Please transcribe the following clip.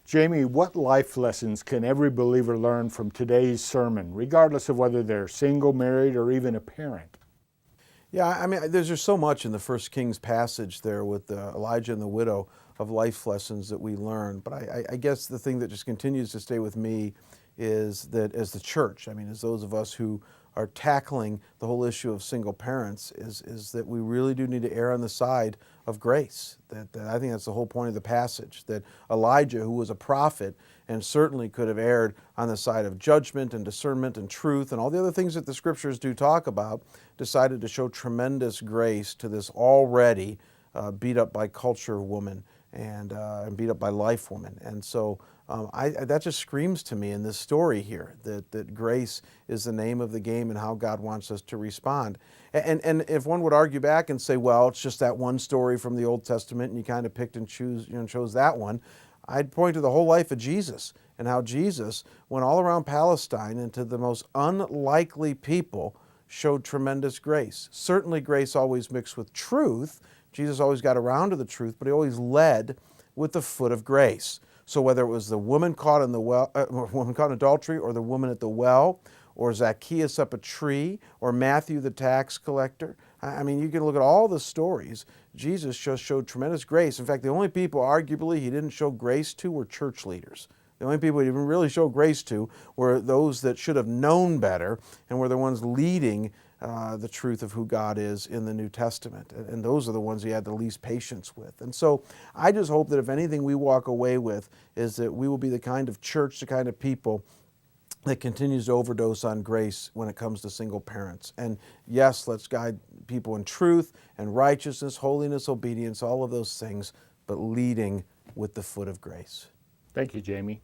Jamie, what life lessons can every believer learn from today's sermon, regardless of whether they're single, married, or even a parent? Yeah, I mean, there's just so much in the First Kings passage there with Elijah and the widow of life lessons that we learn. But I guess the thing that just continues to stay with me is that as the church, I mean, as those of us who are tackling the whole issue of single parents, is that we really do need to err on the side of grace. That I think that's the whole point of the passage, that Elijah, who was a prophet and certainly could have erred on the side of judgment and discernment and truth and all the other things that the scriptures do talk about, decided to show tremendous grace to this already beat up by culture woman and beat up by life woman. And so that just screams to me in this story here that grace is the name of the game and how God wants us to respond. And if one would argue back and say, well, it's just that one story from the Old Testament and you kind of picked and chose that one, I'd point to the whole life of Jesus and how Jesus went all around Palestine and to the most unlikely people showed tremendous grace. Certainly grace always mixed with truth. Jesus always got around to the truth, but he always led with the foot of grace. So whether it was the woman caught in the well, woman caught in adultery, or the woman at the well, or Zacchaeus up a tree, or Matthew the tax collector, I mean, you can look at all the stories. Jesus just showed tremendous grace. In fact, the only people arguably he didn't show grace to were church leaders. The only people he didn't really show grace to were those that should have known better and were the ones leading the truth of who God is in the New Testament. And those are the ones he had the least patience with. And so I just hope that if anything we walk away with is that we will be the kind of church, the kind of people that continues to overdose on grace when it comes to single parents. And yes, let's guide people in truth and righteousness, holiness, obedience, all of those things, but leading with the foot of grace. Thank you, Jamie.